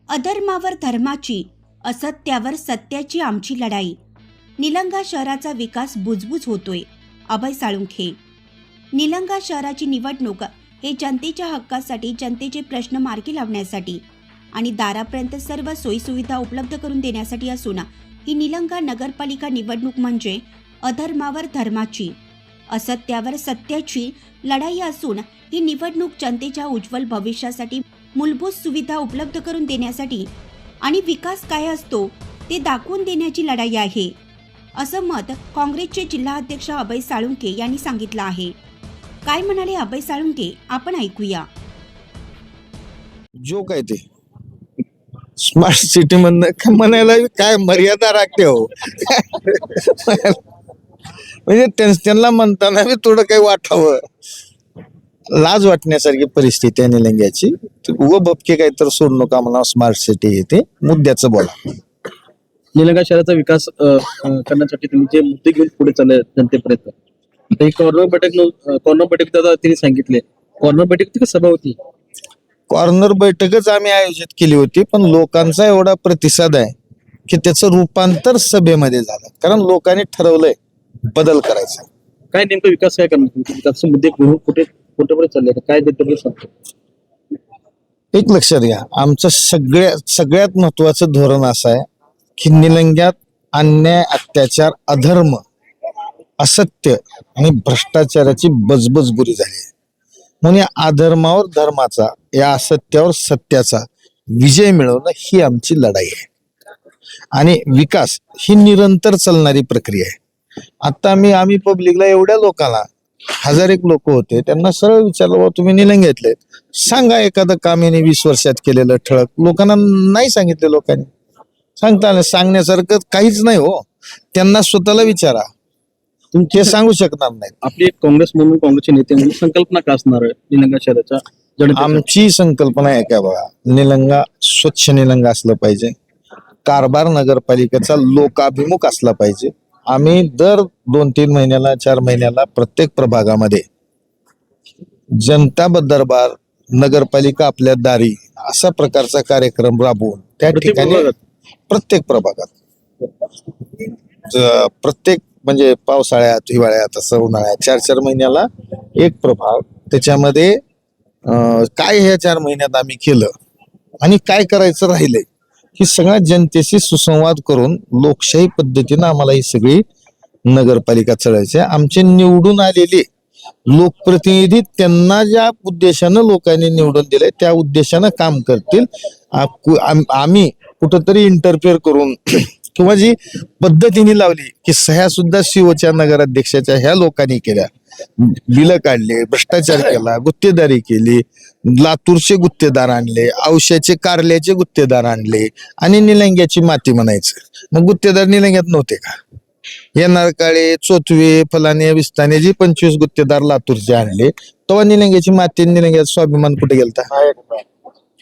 अधर्मावर धर्माची, असत्यावर सत्याची आमची लढाई. निलंगा शहराचा विकास बुजबुज होतोय. अभय साळुंखे. निलंगा शहराची निवडणूक हे जनतेच्या हक्कासाठी, जनतेचे प्रश्न मार्गी लावण्यासाठी आणि दारापर्यंत सर्व सोयीसुविधा उपलब्ध करून देण्यासाठी असून ही निलंगा नगरपालिका निवडणूक म्हणजे अधर्मावर धर्माची, असत्यावर सत्याची लढाई असून ही निवडणूक जनतेच्या उज्ज्वल भविष्यासाठी, मूलभूत सुविधा उपलब्ध करून देण्यासाठी आणि विकास काय असतो ते दाखवून देण्याची लढाई आहे, असं मत काँग्रेसचे जिल्हाध्यक्ष अभय साळुंखे यांनी सांगितलं आहे. काय म्हणाले अभय साळुंखे आपण ऐकूया. जो काय ते स्मार्ट सिटी मधनं म्हणायला काय मर्यादा राखते हो. म्हणजे त्यांना म्हणताना बी थोडं काही वाटावं, लाज वाटण्यासारखी परिस्थिती आहे निलंग्याची. उग बपके काही तर सोडू नका म्हणा. स्मार्ट सिटी येते मुद्द्याचं बोला. निलंगा शहराचा विकास करण्यासाठी तुम्ही जे मुद्दे घेऊन पुढे चालले जनतेपर्यंत, आता एक कॉर्नर बैठक दादा त्यांनी सांगितले. कॉर्नर बैठक ती सभा होती. कॉर्नर बैठकच आम्ही आयोजित केली होती, पण लोकांचा एवढा प्रतिसाद आहे की त्याचं रूपांतर सभेमध्ये झालं. कारण लोकांनी ठरवलंय बदल करायचा. काय नेमका विकास काय करणार, विकासाचे मुद्दे घेऊन कुठे चालले, काय ते सांगतो. एक लक्षात घ्या, आमचं सगळ्यात महत्वाचं धोरण असं आहे की निलंग्यात अन्याय, अत्याचार, अधर्म, असत्य आणि भ्रष्टाचाराची बजबजबुरी झाली आहे. म्हणून या अधर्मावर धर्माचा, या असत्यावर सत्याचा विजय मिळवणं ही आमची लढाई आहे. आणि विकास ही निरंतर चालणारी प्रक्रिया आहे. आता आम्ही पब्लिकला एवढ्या लोकांना, 1000 लोक होते, त्यांना सरळ विचारलं, बाबा तुम्ही निलंग्यातले, सांगा एखादं काम याने 20 वर्षात केलेलं ठळक. लोकांना नाही सांगितले. लोकांनी सांगता आलं, सांगण्यासारखं काहीच नाही हो. त्यांना स्वतःला विचारा, ते सांगू शकणार नाही. आपली एक काँग्रेस म्हणून, काँग्रेसचे नेते म्हणून संकल्पना का असणार आहे निलंगा शहराच्या? आमची संकल्पना आहे का बघा, निलंगा स्वच्छ निलंगा असलं पाहिजे. कारभार नगरपालिकेचा लोकाभिमुख असला पाहिजे. आम्ही दर 2-3 महिन्याला, 4 महिन्याला प्रत्येक प्रभागामध्ये जनता दरबार, नगरपालिका आपल्या दारी असा प्रकारचा कार्यक्रम राबवून त्या ठिकाणी प्रत्येक प्रभागात, प्रत्येक म्हणजे पावसाळ्यात, हिवाळ्यात, असं उन्हाळ्यात 4-4 महिन्याला एक प्रभाग, त्याच्यामध्ये काय ह्या 4 महिन्यात आम्ही केलं आणि काय करायचं राहिलंय ही सगळ्या जनतेशी सुसंवाद करून लोकशाही पद्धतीनं आम्हाला ही सगळी नगरपालिका चालवायची. आमचे निवडून आलेले लोकप्रतिनिधी त्यांना ज्या उद्देशानं लोकांनी निवडून दिलंय त्या उद्देशानं काम करतील. आम्ही कुठंतरी इंटरफेअर करून किंवा जी पद्धतीने लावली की सह्या सुद्धा शिवच्या नगराध्यक्षाच्या ह्या लोकांनी केल्या, बिलं काढले, भ्रष्टाचार केला, गुत्तेदारी केली, लातूरचे गुत्तेदार आणले, औशाचे कारल्याचे गुत्तेदार आणले आणि निलंग्याची माती म्हणायचं. मग गुत्तेदार निलंग्यात नव्हते का? येणार काळे, चोथवे, फलाने, विस्ताने जी 25 गुत्तेदार लातूरचे आणले, तेव्हा निलंग्याची माती, निलंग्याचा स्वाभिमान कुठे गेलता?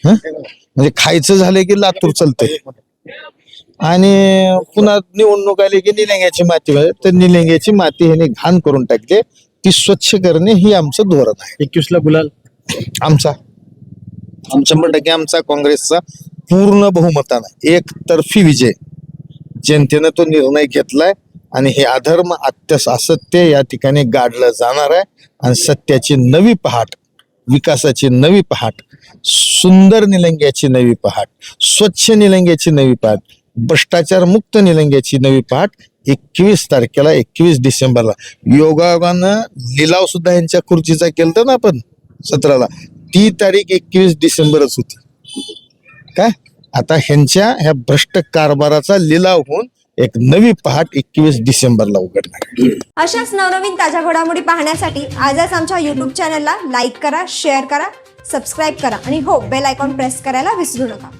म्हणजे खायचं झालं की लातूर चालतंय आणि पुन्हा निवडणूक आली की निलंग्याची माती, तर निलंग्याची माती ह्याने घाण करून टाकले. ती स्वच्छ करणे ही आमचं धोरण आहे. 21ला गुलाल आमचा 100% आमचा, काँग्रेसचा पूर्ण बहुमतानं एकतर्फी विजय. जनतेनं तो निर्णय घेतलाय आणि हे अधर्म, असत्य या ठिकाणी गाडलं जाणार आहे आणि सत्याची नवी पहाट, विकासाची नवी पहाट, सुंदर निलंग्याची नवी पहाट, स्वच्छ निलंग्याची नवी पहाट, भ्रष्टाचार मुक्त निलंग्याची नवी पहाट 21 तारखेला, 21 डिसेंबरला. योगायोगानं लिलाव सुद्धा यांच्या खुर्चीचा केलता ना आपण 17ला. ती तारीख 21 डिसेंबरच होती. काय आता ह्या भ्रष्ट कारभाराचा लिलाव होऊन एक नवी पहाट 21 डिसेंबरला उघडणार. अशाच नवनवीन ताज्या घडामोडी पाहण्यासाठी आजच आमच्या YouTube चॅनलला लाईक करा, शेअर करा, सबस्क्राईब करा आणि हो, बेल आयकॉन प्रेस करायला विसरू नका.